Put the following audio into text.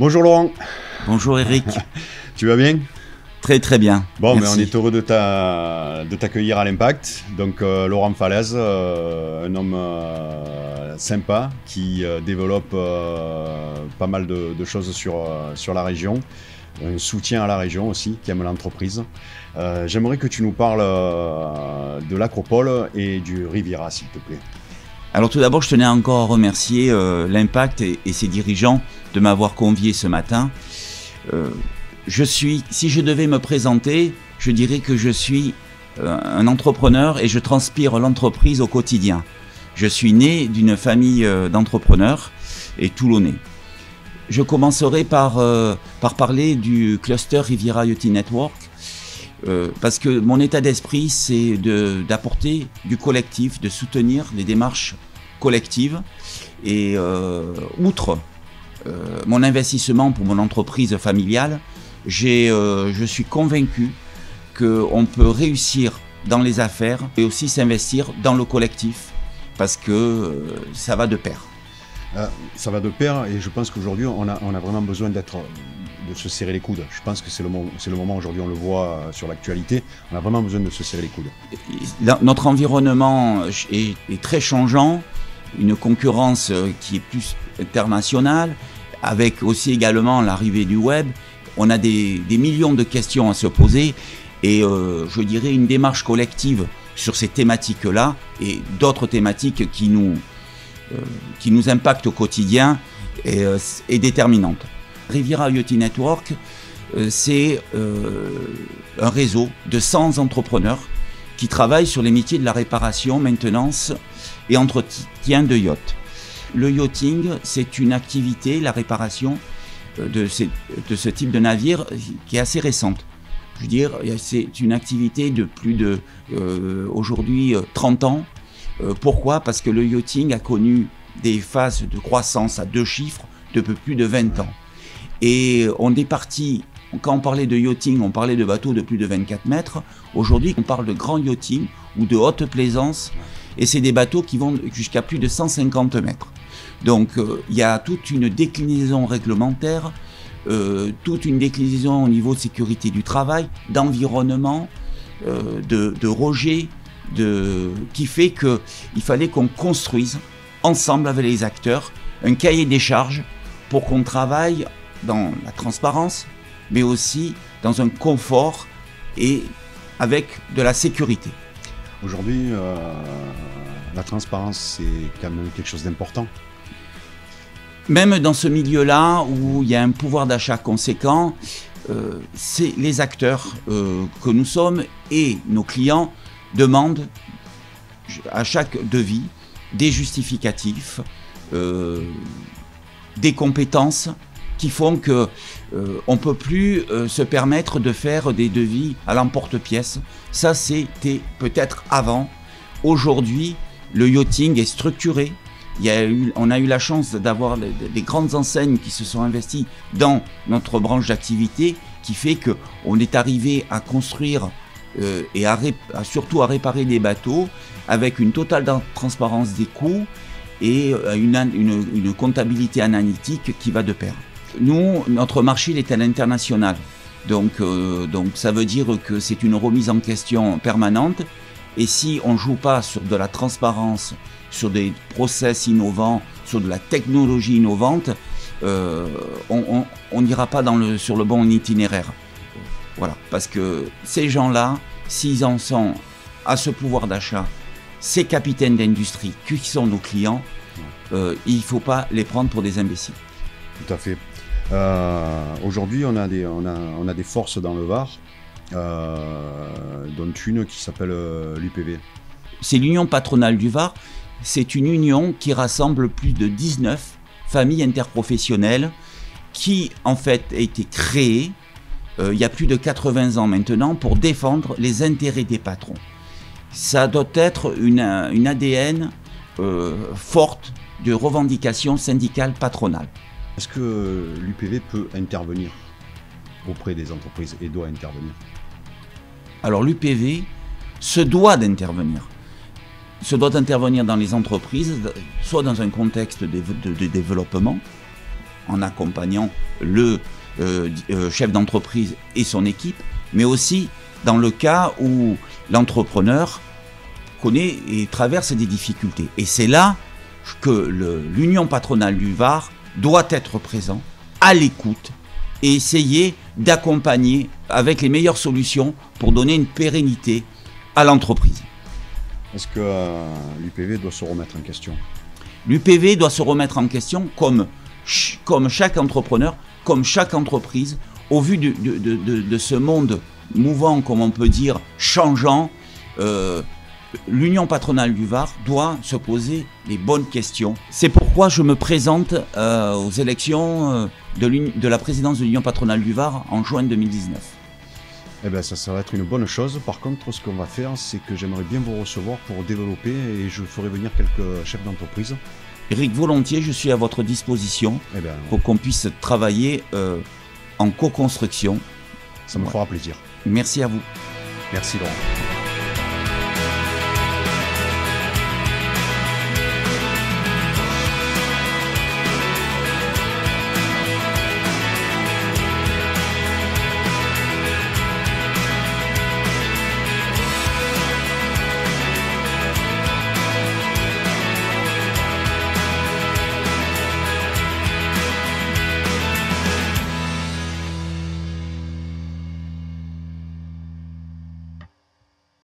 Bonjour Laurent, Bonjour Eric, tu vas bien? très très bien. Bon, mais Merci. on est heureux de t'accueillir à l'Impact. Donc Laurent Falaise, un homme sympa qui développe pas mal de choses sur la région. Un soutien à la région aussi, qui aime l'entreprise. J'aimerais que tu nous parles de l'Acropole et du Riviera, s'il te plaît. Alors tout d'abord, je tenais encore à remercier l'Impact et ses dirigeants de m'avoir convié ce matin. Si je devais me présenter, je dirais que je suis un entrepreneur et je transpire l'entreprise au quotidien. Je suis né d'une famille d'entrepreneurs et toulonnais. Je commencerai par parler du cluster Riviera Yachting Network parce que mon état d'esprit, c'est d'apporter du collectif, de soutenir les démarches collectives et outre mon investissement pour mon entreprise familiale, je suis convaincu qu'on peut réussir dans les affaires et aussi s'investir dans le collectif parce que ça va de pair. Ça va de pair et je pense qu'aujourd'hui on a vraiment besoin de se serrer les coudes. Je pense que c'est le moment aujourd'hui, on le voit sur l'actualité, on a vraiment besoin de se serrer les coudes. Notre environnement est très changeant, une concurrence qui est plus internationale, avec aussi également l'arrivée du web. On a des millions de questions à se poser et je dirais une démarche collective sur ces thématiques-là et d'autres thématiques qui nous impactent au quotidien est déterminante. Riviera Yachting Network, c'est un réseau de 100 entrepreneurs qui travaillent sur les métiers de la réparation, maintenance et entretien de yachts. Le yachting, c'est une activité, la réparation de ce type de navire qui est assez récente. Je veux dire, c'est une activité de plus de, aujourd'hui, 30 ans. Pourquoi? Parce que le yachting a connu des phases de croissance à 2 chiffres depuis plus de 20 ans. Et on est parti, quand on parlait de yachting, on parlait de bateaux de plus de 24 mètres. Aujourd'hui, on parle de grand yachting ou de haute plaisance. Et c'est des bateaux qui vont jusqu'à plus de 150 mètres. Donc, il y a toute une déclinaison réglementaire, toute une déclinaison au niveau de sécurité du travail, d'environnement, de rejet, qui fait qu'il fallait qu'on construise ensemble avec les acteurs un cahier des charges pour qu'on travaille dans la transparence, mais aussi dans un confort et avec de la sécurité. Aujourd'hui, la transparence, c'est quand même quelque chose d'important. Même dans ce milieu-là où il y a un pouvoir d'achat conséquent, c'est les acteurs que nous sommes et nos clients demandent à chaque devis des justificatifs, des compétences qui font que on peut plus se permettre de faire des devis à l'emporte-pièce. Ça, c'était peut-être avant. Aujourd'hui, le yachting est structuré. On a eu la chance d'avoir des grandes enseignes qui se sont investies dans notre branche d'activité, qui fait qu'on est arrivé à construire et surtout à réparer des bateaux avec une totale transparence des coûts et une comptabilité analytique qui va de pair. Nous, notre marché il est à l'international, donc ça veut dire que c'est une remise en question permanente. Et si on ne joue pas sur de la transparence, sur des process innovants, sur de la technologie innovante, on n'ira pas sur le bon itinéraire. Voilà, parce que ces gens-là, s'ils en sont à ce pouvoir d'achat, ces capitaines d'industrie qui sont nos clients, il ne faut pas les prendre pour des imbéciles. Tout à fait. Aujourd'hui, on a des forces dans le Var, dont une qui s'appelle l'UPV. C'est l'Union patronale du Var. C'est une union qui rassemble plus de 19 familles interprofessionnelles qui, en fait, a été créée il y a plus de 80 ans maintenant pour défendre les intérêts des patrons. Ça doit être une ADN forte de revendication syndicale patronale. Est-ce que l'UPV peut intervenir auprès des entreprises et doit intervenir? Alors l'UPV se doit d'intervenir. Se doit d'intervenir dans les entreprises, soit dans un contexte de développement, en accompagnant le chef d'entreprise et son équipe, mais aussi dans le cas où l'entrepreneur connaît et traverse des difficultés. Et c'est là que l'Union patronale du Var doit être présent, à l'écoute, et essayer d'accompagner avec les meilleures solutions pour donner une pérennité à l'entreprise. Est-ce que l'UPV doit se remettre en question? L'UPV doit se remettre en question comme chaque entrepreneur, comme chaque entreprise, au vu de ce monde mouvant, comme on peut dire, changeant. L'Union patronale du Var doit se poser les bonnes questions. C'est pourquoi je me présente aux élections de la présidence de l'Union patronale du Var en juin 2019. Eh bien, ça va être une bonne chose. Par contre, ce qu'on va faire, c'est que j'aimerais bien vous recevoir pour développer et je ferai venir quelques chefs d'entreprise. Eric, volontiers, je suis à votre disposition pour qu'on puisse travailler en co-construction. Ça me fera plaisir. Merci à vous. Merci Laurent.